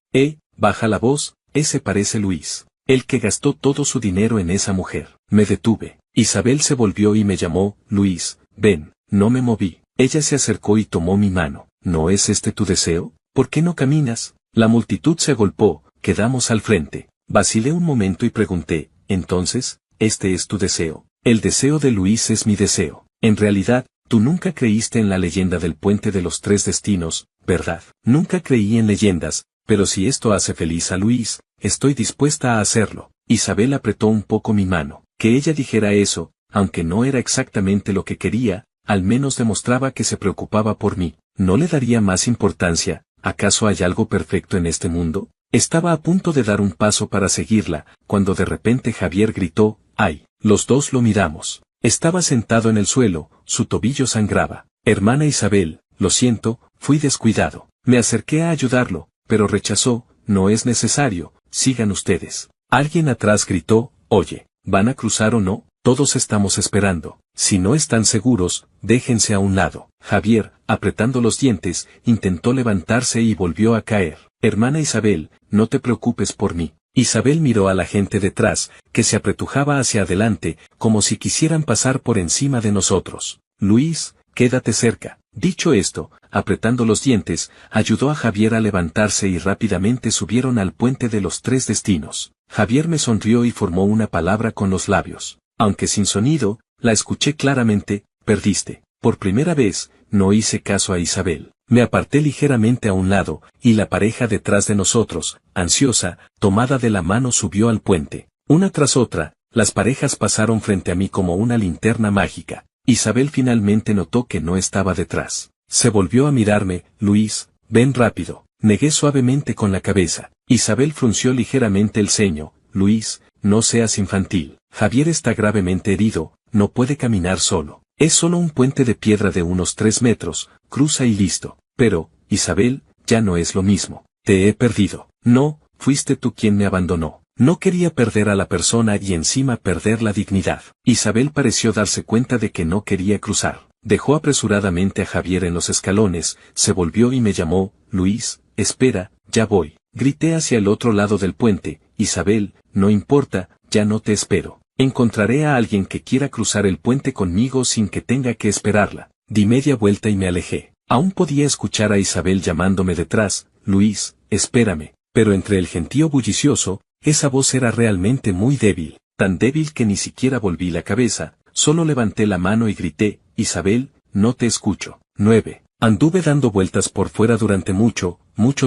A: Baja la voz, ese parece Luis. El que gastó todo su dinero en esa mujer. Me detuve. Isabel se volvió y me llamó, Luis, ven, no me moví. Ella se acercó y tomó mi mano. ¿No es este tu deseo? ¿Por qué no caminas? La multitud se agolpó. Quedamos al frente. Vacilé un momento y pregunté, entonces, ¿este es tu deseo? El deseo de Luis es mi deseo. En realidad, tú nunca creíste en la leyenda del puente de los Tres Destinos, ¿verdad? Nunca creí en leyendas, pero si esto hace feliz a Luis, estoy dispuesta a hacerlo. Isabel apretó un poco mi mano. Que ella dijera eso, aunque no era exactamente lo que quería, al menos demostraba que se preocupaba por mí. ¿No le daría más importancia? ¿Acaso hay algo perfecto en este mundo? Estaba a punto de dar un paso para seguirla, cuando de repente Javier gritó, ¡ay! Los dos lo miramos. Estaba sentado en el suelo, su tobillo sangraba. Hermana Isabel, lo siento, fui descuidado. Me acerqué a ayudarlo, pero rechazó, no es necesario, sigan ustedes. Alguien atrás gritó, oye, ¿van a cruzar o no? Todos estamos esperando. Si no están seguros, déjense a un lado. Javier, apretando los dientes, intentó levantarse y volvió a caer. Hermana Isabel, no te preocupes por mí. Isabel miró a la gente detrás, que se apretujaba hacia adelante, como si quisieran pasar por encima de nosotros. Luis, quédate cerca. Dicho esto, apretando los dientes, ayudó a Javier a levantarse y rápidamente subieron al puente de los Tres Destinos. Javier me sonrió y formó una palabra con los labios. Aunque sin sonido, la escuché claramente, perdiste. Por primera vez, no hice caso a Isabel. Me aparté ligeramente a un lado, y la pareja detrás de nosotros, ansiosa, tomada de la mano subió al puente. Una tras otra, las parejas pasaron frente a mí como una linterna mágica. Isabel finalmente notó que no estaba detrás. Se volvió a mirarme, Luis, ven rápido. Negué suavemente con la cabeza. Isabel frunció ligeramente el ceño, Luis, no seas infantil. Javier está gravemente herido, no puede caminar solo. Es solo un puente de piedra de unos 3 metros, cruza y listo. Pero, Isabel, ya no es lo mismo. Te he perdido. No, fuiste tú quien me abandonó. No quería perder a la persona y encima perder la dignidad. Isabel pareció darse cuenta de que no quería cruzar. Dejó apresuradamente a Javier en los escalones, se volvió y me llamó, Luis, espera, ya voy. Grité hacia el otro lado del puente, Isabel, no importa, ya no te espero. Encontraré a alguien que quiera cruzar el puente conmigo sin que tenga que esperarla. Di media vuelta y me alejé. Aún podía escuchar a Isabel llamándome detrás, Luis, espérame. Pero entre el gentío bullicioso, esa voz era realmente muy débil, tan débil que ni siquiera volví la cabeza, solo levanté la mano y grité, Isabel, no te escucho. 9. Anduve dando vueltas por fuera durante mucho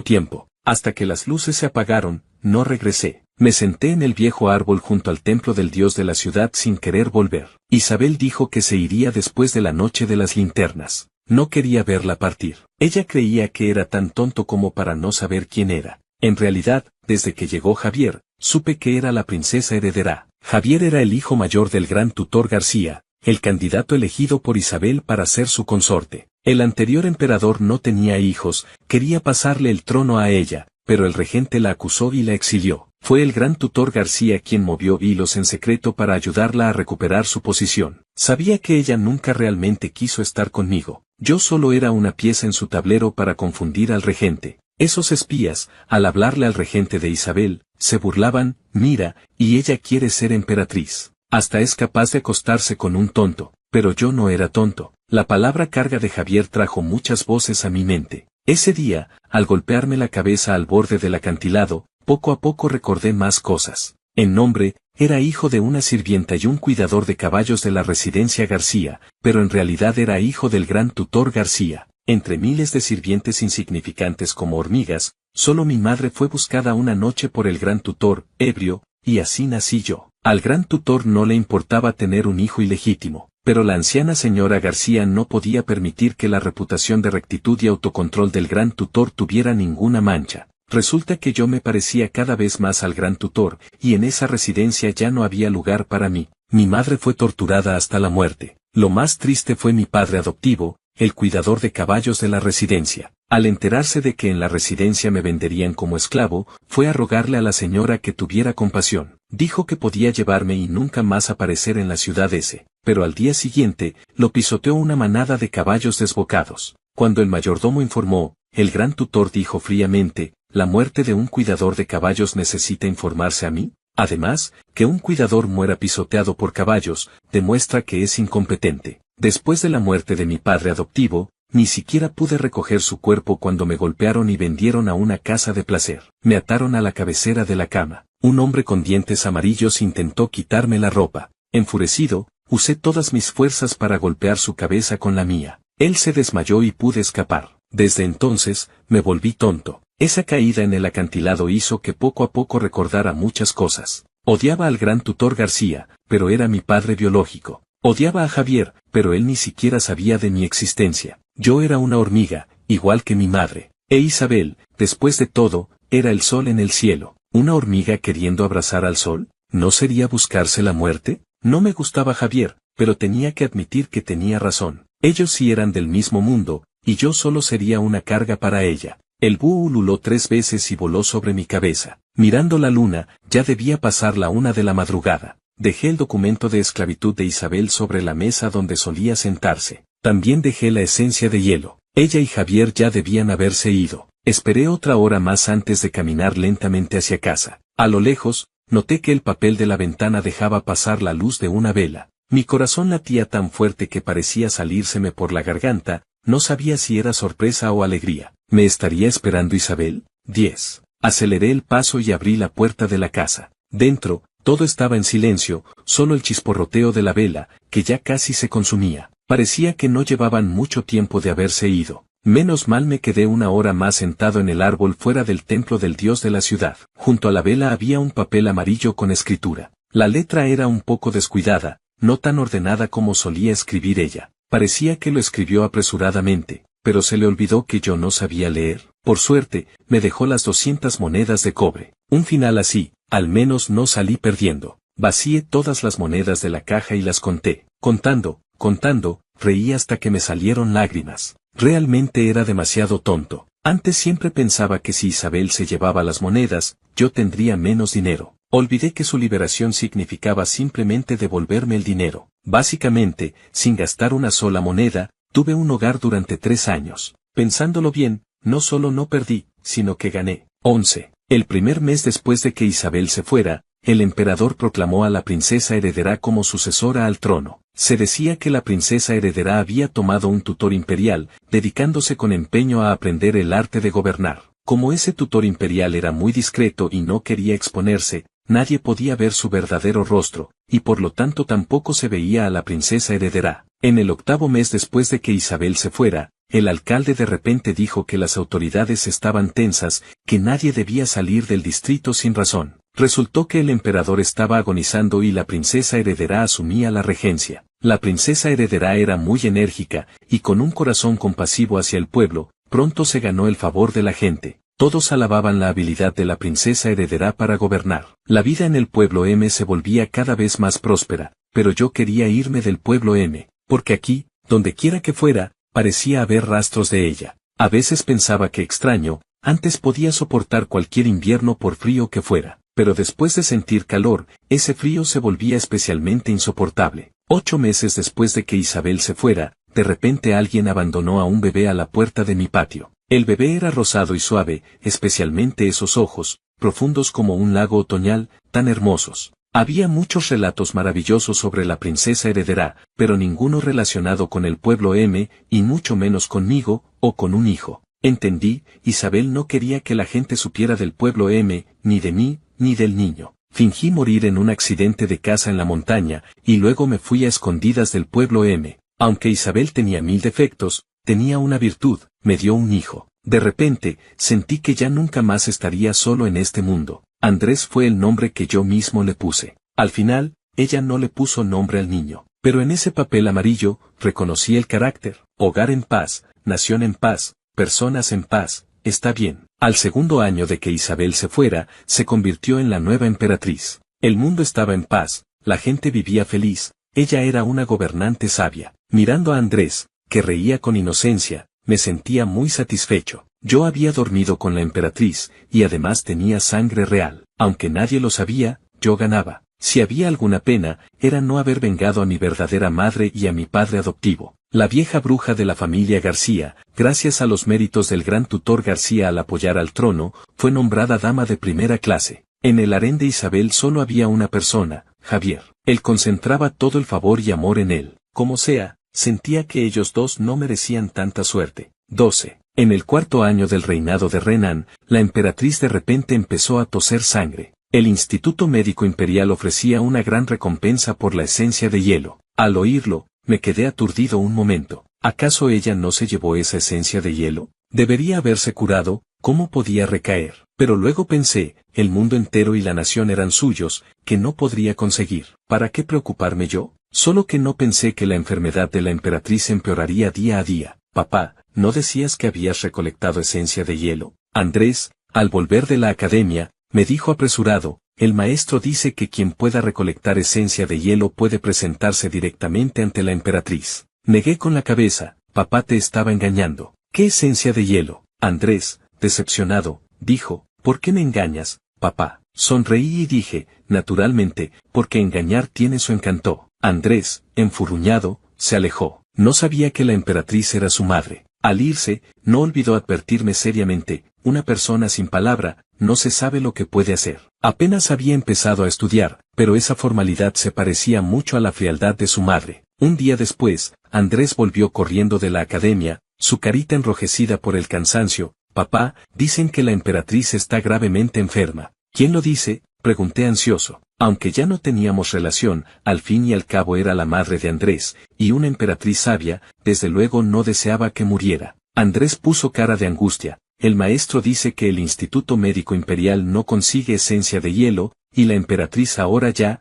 A: tiempo. Hasta que las luces se apagaron, no regresé. Me senté en el viejo árbol junto al templo del dios de la ciudad sin querer volver. Isabel dijo que se iría después de la noche de las linternas. No quería verla partir. Ella creía que era tan tonto como para no saber quién era. En realidad, desde que llegó Javier, supe que era la princesa heredera. Javier era el hijo mayor del gran tutor García, el candidato elegido por Isabel para ser su consorte. El anterior emperador no tenía hijos, quería pasarle el trono a ella, pero el regente la acusó y la exilió. Fue el gran tutor García quien movió hilos en secreto para ayudarla a recuperar su posición. Sabía que ella nunca realmente quiso estar conmigo. Yo solo era una pieza en su tablero para confundir al regente. Esos espías, al hablarle al regente de Isabel, se burlaban, mira, y ella quiere ser emperatriz. Hasta es capaz de acostarse con un tonto, pero yo no era tonto. La palabra carga de Javier trajo muchas voces a mi mente. Ese día, al golpearme la cabeza al borde del acantilado, poco a poco recordé más cosas. En nombre, era hijo de una sirvienta y un cuidador de caballos de la residencia García, pero en realidad era hijo del gran tutor García. Entre miles de sirvientes insignificantes como hormigas, solo mi madre fue buscada una noche por el gran tutor, ebrio, y así nací yo. Al gran tutor no le importaba tener un hijo ilegítimo, pero la anciana señora García no podía permitir que la reputación de rectitud y autocontrol del gran tutor tuviera ninguna mancha. Resulta que yo me parecía cada vez más al gran tutor, y en esa residencia ya no había lugar para mí. Mi madre fue torturada hasta la muerte. Lo más triste fue mi padre adoptivo, el cuidador de caballos de la residencia. Al enterarse de que en la residencia me venderían como esclavo, fue a rogarle a la señora que tuviera compasión. Dijo que podía llevarme y nunca más aparecer en la ciudad ese. Pero al día siguiente, lo pisoteó una manada de caballos desbocados. Cuando el mayordomo informó, el gran tutor dijo fríamente, ¿la muerte de un cuidador de caballos necesita informarse a mí? Además, que un cuidador muera pisoteado por caballos, demuestra que es incompetente. Después de la muerte de mi padre adoptivo, ni siquiera pude recoger su cuerpo cuando me golpearon y vendieron a una casa de placer. Me ataron a la cabecera de la cama. Un hombre con dientes amarillos intentó quitarme la ropa. Enfurecido, usé todas mis fuerzas para golpear su cabeza con la mía. Él se desmayó y pude escapar. Desde entonces, me volví tonto. Esa caída en el acantilado hizo que poco a poco recordara muchas cosas. Odiaba al gran tutor García, pero era mi padre biológico. Odiaba a Javier, pero él ni siquiera sabía de mi existencia. Yo era una hormiga, igual que mi madre. E Isabel, después de todo, era el sol en el cielo. ¿Una hormiga queriendo abrazar al sol? ¿No sería buscarse la muerte? No me gustaba Javier, pero tenía que admitir que tenía razón. Ellos sí eran del mismo mundo, y yo solo sería una carga para ella. El búho ululó 3 veces y voló sobre mi cabeza. Mirando la luna, ya debía pasar la 1 de la madrugada. Dejé el documento de esclavitud de Isabel sobre la mesa donde solía sentarse. También dejé la esencia de hielo. Ella y Javier ya debían haberse ido. Esperé otra hora más antes de caminar lentamente hacia casa. A lo lejos, noté que el papel de la ventana dejaba pasar la luz de una vela. Mi corazón latía tan fuerte que parecía salírseme por la garganta, no sabía si era sorpresa o alegría. ¿Me estaría esperando Isabel? 10. Aceleré el paso y abrí la puerta de la casa. Dentro, todo estaba en silencio, solo el chisporroteo de la vela, que ya casi se consumía. Parecía que no llevaban mucho tiempo de haberse ido. Menos mal me quedé una hora más sentado en el árbol fuera del templo del dios de la ciudad. Junto a la vela había un papel amarillo con escritura. La letra era un poco descuidada, no tan ordenada como solía escribir ella. Parecía que lo escribió apresuradamente, pero se le olvidó que yo no sabía leer. Por suerte, me dejó las 200 monedas de cobre. Un final así, al menos no salí perdiendo. Vacié todas las monedas de la caja y las conté. Contando, reí hasta que me salieron lágrimas. Realmente era demasiado tonto. Antes siempre pensaba que si Isabel se llevaba las monedas, yo tendría menos dinero. Olvidé que su liberación significaba simplemente devolverme el dinero. Básicamente, sin gastar una sola moneda, tuve un hogar durante 3 años. Pensándolo bien, no solo no perdí, sino que gané. 11. El primer mes después de que Isabel se fuera, el emperador proclamó a la princesa heredera como sucesora al trono. Se decía que la princesa heredera había tomado un tutor imperial, dedicándose con empeño a aprender el arte de gobernar. Como ese tutor imperial era muy discreto y no quería exponerse, nadie podía ver su verdadero rostro, y por lo tanto tampoco se veía a la princesa heredera. En el 8º mes después de que Isabel se fuera, el alcalde de repente dijo que las autoridades estaban tensas, que nadie debía salir del distrito sin razón. Resultó que el emperador estaba agonizando y la princesa heredera asumía la regencia. La princesa heredera era muy enérgica, y con un corazón compasivo hacia el pueblo, pronto se ganó el favor de la gente. Todos alababan la habilidad de la princesa heredera para gobernar. La vida en el pueblo M se volvía cada vez más próspera, pero yo quería irme del pueblo M, porque aquí, donde quiera que fuera, parecía haber rastros de ella. A veces pensaba que extraño, antes podía soportar cualquier invierno por frío que fuera, pero después de sentir calor, ese frío se volvía especialmente insoportable. 8 meses después de que Isabel se fuera, de repente alguien abandonó a un bebé a la puerta de mi patio. El bebé era rosado y suave, especialmente esos ojos, profundos como un lago otoñal, tan hermosos. Había muchos relatos maravillosos sobre la princesa heredera, pero ninguno relacionado con el pueblo M, y mucho menos conmigo, o con un hijo. Entendí, Isabel no quería que la gente supiera del pueblo M, ni de mí, ni del niño. Fingí morir en un accidente de casa en la montaña, y luego me fui a escondidas del pueblo M. Aunque Isabel tenía 1000 defectos, tenía una virtud, me dio un hijo. De repente, sentí que ya nunca más estaría solo en este mundo. Andrés fue el nombre que yo mismo le puse. Al final, ella no le puso nombre al niño. Pero en ese papel amarillo, reconocí el carácter. Hogar en paz, nación en paz, personas en paz, está bien. Al segundo año de que Isabel se fuera, se convirtió en la nueva emperatriz. El mundo estaba en paz, la gente vivía feliz, ella era una gobernante sabia. Mirando a Andrés, que reía con inocencia, me sentía muy satisfecho. Yo había dormido con la emperatriz, y además tenía sangre real. Aunque nadie lo sabía, yo ganaba. Si había alguna pena, era no haber vengado a mi verdadera madre y a mi padre adoptivo. La vieja bruja de la familia García, gracias a los méritos del gran tutor García al apoyar al trono, fue nombrada dama de primera clase. En el harén de Isabel solo había una persona, Javier. Él concentraba todo el favor y amor en él. Como sea, sentía que ellos dos no merecían tanta suerte. 12. En el 4.º año del reinado de Renan, la emperatriz de repente empezó a toser sangre. El Instituto Médico Imperial ofrecía una gran recompensa por la esencia de hielo. Al oírlo, me quedé aturdido un momento. ¿Acaso ella no se llevó esa esencia de hielo? Debería haberse curado, ¿cómo podía recaer? Pero luego pensé, el mundo entero y la nación eran suyos, que no podría conseguir. ¿Para qué preocuparme yo? Solo que no pensé que la enfermedad de la emperatriz empeoraría día a día. Papá, ¿no decías que habías recolectado esencia de hielo? Andrés, al volver de la academia, me dijo apresurado, el maestro dice que quien pueda recolectar esencia de hielo puede presentarse directamente ante la emperatriz. Negué con la cabeza, papá te estaba engañando. ¿Qué esencia de hielo? Andrés, decepcionado, dijo, ¿por qué me engañas, papá? Sonreí y dije, naturalmente, porque engañar tiene su encanto. Andrés, enfurruñado, se alejó. No sabía que la emperatriz era su madre. Al irse, no olvidó advertirme seriamente, una persona sin palabra, no se sabe lo que puede hacer. Apenas había empezado a estudiar, pero esa formalidad se parecía mucho a la frialdad de su madre. Un día después, Andrés volvió corriendo de la academia, su carita enrojecida por el cansancio. Papá, dicen que la emperatriz está gravemente enferma. ¿Quién lo dice? Pregunté ansioso. Aunque ya no teníamos relación, al fin y al cabo era la madre de Andrés, y una emperatriz sabia, desde luego no deseaba que muriera. Andrés puso cara de angustia. El maestro dice que el Instituto Médico Imperial no consigue esencia de hielo, y la emperatriz ahora ya.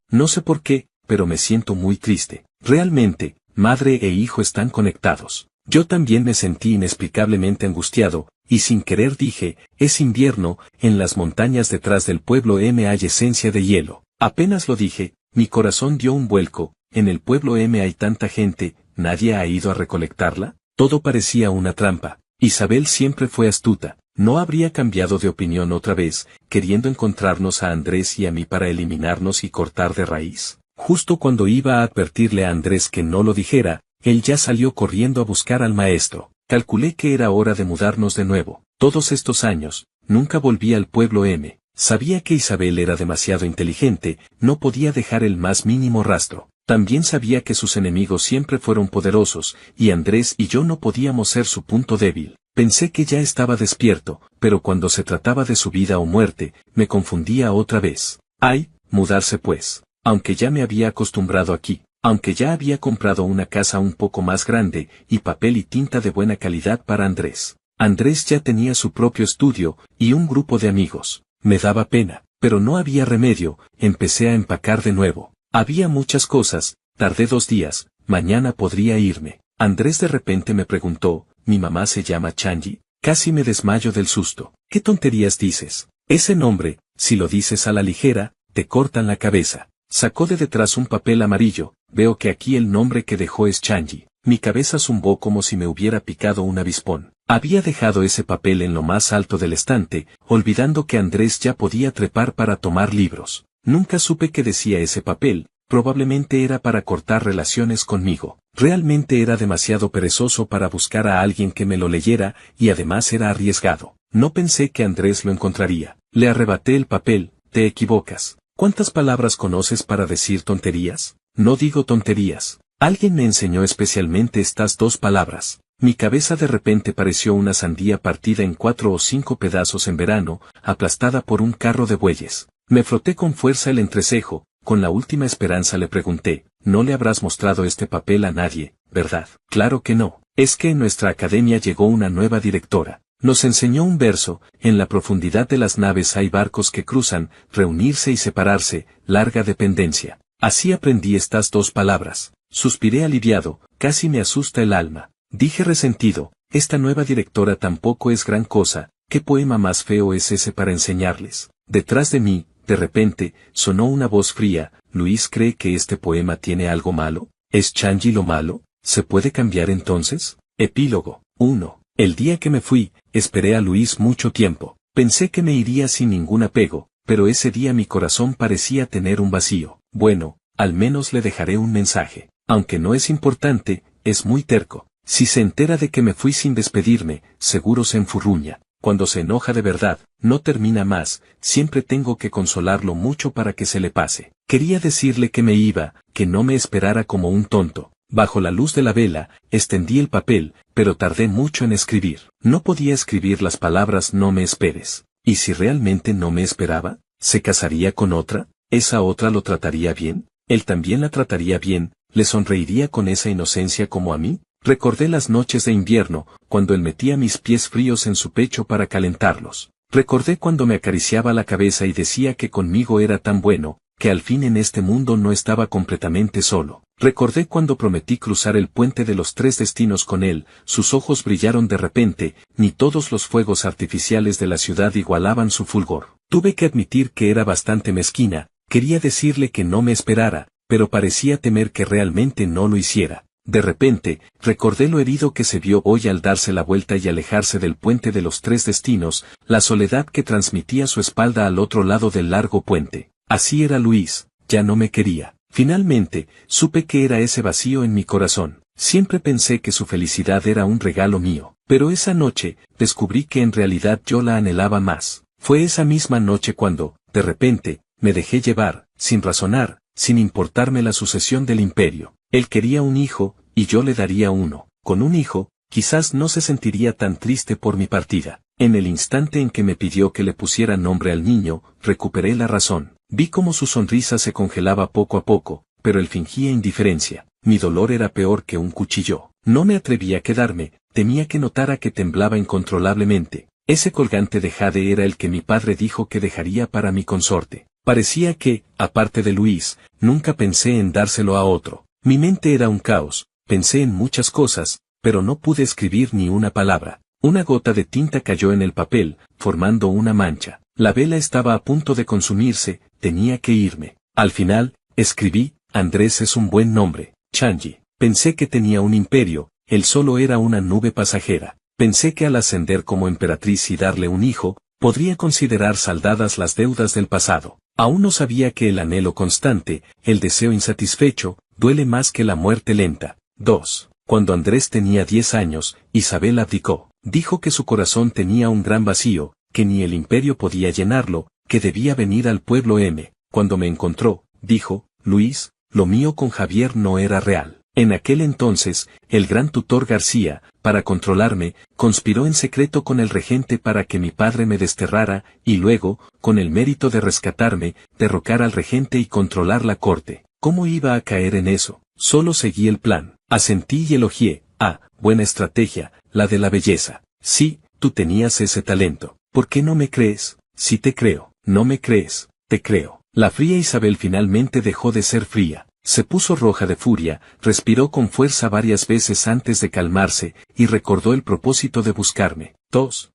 A: No sé por qué, pero me siento muy triste. Realmente, madre e hijo están conectados. Yo también me sentí inexplicablemente angustiado, y sin querer dije, es invierno, en las montañas detrás del pueblo M hay esencia de hielo. Apenas lo dije, mi corazón dio un vuelco, en el pueblo M hay tanta gente, ¿nadie ha ido a recolectarla? Todo parecía una trampa. Isabel siempre fue astuta, no habría cambiado de opinión otra vez, queriendo encontrarnos a Andrés y a mí para eliminarnos y cortar de raíz. Justo cuando iba a advertirle a Andrés que no lo dijera, él ya salió corriendo a buscar al maestro. Calculé que era hora de mudarnos de nuevo. Todos estos años, nunca volví al pueblo M. Sabía que Isabel era demasiado inteligente, no podía dejar el más mínimo rastro. También sabía que sus enemigos siempre fueron poderosos, y Andrés y yo no podíamos ser su punto débil. Pensé que ya estaba despierto, pero cuando se trataba de su vida o muerte, me confundía otra vez. Ay, mudarse pues. Aunque ya me había acostumbrado aquí. aunque ya había comprado una casa un poco más grande y papel y tinta de buena calidad para Andrés. Andrés ya tenía su propio estudio y un grupo de amigos. Me daba pena, pero no había remedio, empecé a empacar de nuevo. Había muchas cosas, tardé 2 días, mañana podría irme. Andrés de repente me preguntó, ¿mi mamá se llama Changi? Casi me desmayo del susto. ¿Qué tonterías dices? Ese nombre, si lo dices a la ligera, te cortan la cabeza. Sacó de detrás un papel amarillo, veo que aquí el nombre que dejó es Changi. Mi cabeza zumbó como si me hubiera picado un avispón. Había dejado ese papel en lo más alto del estante, olvidando que Andrés ya podía trepar para tomar libros. Nunca supe qué decía ese papel, probablemente era para cortar relaciones conmigo. Realmente era demasiado perezoso para buscar a alguien que me lo leyera, y además era arriesgado. No pensé que Andrés lo encontraría. Le arrebaté el papel, te equivocas. ¿Cuántas palabras conoces para decir tonterías? No digo tonterías. Alguien me enseñó especialmente estas 2 palabras. Mi cabeza de repente pareció una sandía partida en 4 o 5 pedazos en verano, aplastada por un carro de bueyes. Me froté con fuerza el entrecejo, con la última esperanza le pregunté, ¿no le habrás mostrado este papel a nadie, verdad? Claro que no. Es que en nuestra academia llegó una nueva directora. Nos enseñó un verso, en la profundidad de las naves hay barcos que cruzan, reunirse y separarse, larga dependencia. Así aprendí estas 2 palabras. Suspiré aliviado, casi me asusta el alma. Dije resentido, esta nueva directora tampoco es gran cosa, ¿qué poema más feo es ese para enseñarles? Detrás de mí, de repente, sonó una voz fría, ¿Luis cree que este poema tiene algo malo? ¿Es Changi lo malo? ¿Se puede cambiar entonces? Epílogo 1. El día que me fui, esperé a Luis mucho tiempo. Pensé que me iría sin ningún apego, pero ese día mi corazón parecía tener un vacío. Bueno, al menos le dejaré un mensaje. Aunque no es importante, es muy terco. Si se entera de que me fui sin despedirme, seguro se enfurruña. Cuando se enoja de verdad, no termina más, siempre tengo que consolarlo mucho para que se le pase. Quería decirle que me iba, que no me esperara como un tonto. Bajo la luz de la vela, extendí el papel, pero tardé mucho en escribir. No podía escribir las palabras no me esperes. ¿Y si realmente no me esperaba? ¿Se casaría con otra? ¿Esa otra lo trataría bien? ¿Él también la trataría bien? ¿Le sonreiría con esa inocencia como a mí? Recordé las noches de invierno, cuando él metía mis pies fríos en su pecho para calentarlos. Recordé cuando me acariciaba la cabeza y decía que conmigo era tan bueno, que al fin en este mundo no estaba completamente solo. Recordé cuando prometí cruzar el puente de los 3 destinos con él, sus ojos brillaron de repente, ni todos los fuegos artificiales de la ciudad igualaban su fulgor. Tuve que admitir que era bastante mezquina, quería decirle que no me esperara, pero parecía temer que realmente no lo hiciera. De repente, recordé lo herido que se vio hoy al darse la vuelta y alejarse del puente de los 3 destinos, la soledad que transmitía su espalda al otro lado del largo puente. Así era Luis, ya no me quería. Finalmente, supe que era ese vacío en mi corazón. Siempre pensé que su felicidad era un regalo mío, pero esa noche, descubrí que en realidad yo la anhelaba más. Fue esa misma noche cuando, de repente, me dejé llevar, sin razonar, sin importarme la sucesión del imperio. Él quería un hijo, y yo le daría uno. Con un hijo, quizás no se sentiría tan triste por mi partida. En el instante en que me pidió que le pusiera nombre al niño, recuperé la razón. Vi cómo su sonrisa se congelaba poco a poco, pero él fingía indiferencia. Mi dolor era peor que un cuchillo. No me atreví a quedarme, temía que notara que temblaba incontrolablemente. Ese colgante de jade era el que mi padre dijo que dejaría para mi consorte. Parecía que, aparte de Luis, nunca pensé en dárselo a otro. Mi mente era un caos, pensé en muchas cosas, pero no pude escribir ni una palabra. Una gota de tinta cayó en el papel, formando una mancha. La vela estaba a punto de consumirse, tenía que irme. Al final, escribí, Andrés es un buen nombre, Changi. Pensé que tenía un imperio, él solo era una nube pasajera. Pensé que al ascender como emperatriz y darle un hijo, podría considerar saldadas las deudas del pasado. Aún no sabía que el anhelo constante, el deseo insatisfecho, duele más que la muerte lenta. 2. Cuando Andrés tenía 10 años, Isabel abdicó. Dijo que su corazón tenía un gran vacío, que ni el imperio podía llenarlo, que debía venir al pueblo M. Cuando me encontró, dijo, Luis, lo mío con Javier no era real. En aquel entonces, el gran tutor García, para controlarme, conspiró en secreto con el regente para que mi padre me desterrara, y luego, con el mérito de rescatarme, derrocar al regente y controlar la corte. ¿Cómo iba a caer en eso? Solo seguí el plan. Asentí y elogié. Ah, buena estrategia, la de la belleza. Sí, tú tenías ese talento. ¿Por qué no me crees? Sí te creo. No me crees. Te creo. La fría Isabel finalmente dejó de ser fría. Se puso roja de furia, respiró con fuerza varias veces antes de calmarse, y recordó el propósito de buscarme. Tos.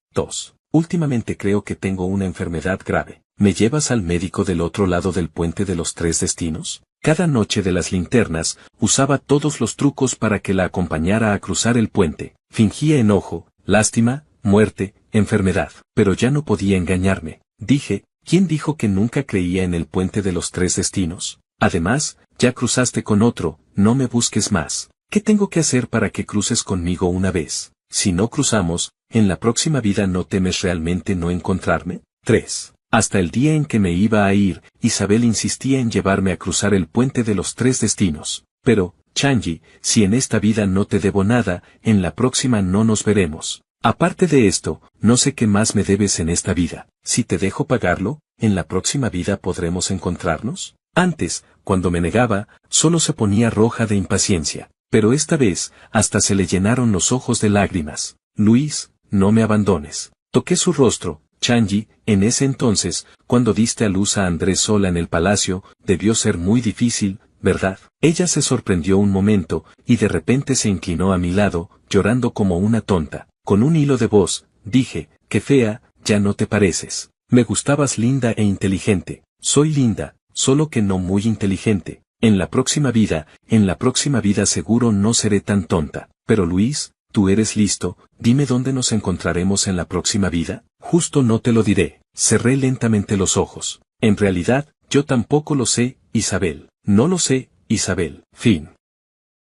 A: Últimamente creo que tengo una enfermedad grave. ¿Me llevas al médico del otro lado del puente de los tres destinos? Cada noche de las linternas, usaba todos los trucos para que la acompañara a cruzar el puente. Fingía enojo, lástima, muerte, enfermedad. Pero ya no podía engañarme. Dije, ¿quién dijo que nunca creía en el puente de los tres destinos? Además, ya cruzaste con otro, no me busques más. ¿Qué tengo que hacer para que cruces conmigo una vez? Si no cruzamos, ¿en la próxima vida no temes realmente no encontrarme? 3. Hasta el día en que me iba a ir, Isabel insistía en llevarme a cruzar el puente de los tres destinos. Pero, Changi, si en esta vida no te debo nada, en la próxima no nos veremos. Aparte de esto, no sé qué más me debes en esta vida. Si te dejo pagarlo, ¿en la próxima vida podremos encontrarnos? Antes, cuando me negaba, solo se ponía roja de impaciencia. Pero esta vez, hasta se le llenaron los ojos de lágrimas. Luis, no me abandones. Toqué su rostro. Changi, en ese entonces, cuando diste a luz a Andrés sola en el palacio, debió ser muy difícil, ¿verdad? Ella se sorprendió un momento, y de repente se inclinó a mi lado, llorando como una tonta. Con un hilo de voz, dije, qué fea, ya no te pareces. Me gustabas linda e inteligente. Soy linda, solo que no muy inteligente. En la próxima vida seguro no seré tan tonta. Pero Luis, tú eres listo, dime dónde nos encontraremos en la próxima vida. Justo no te lo diré. Cerré lentamente los ojos. En realidad, yo tampoco lo sé, Isabel. No lo sé, Isabel. Fin.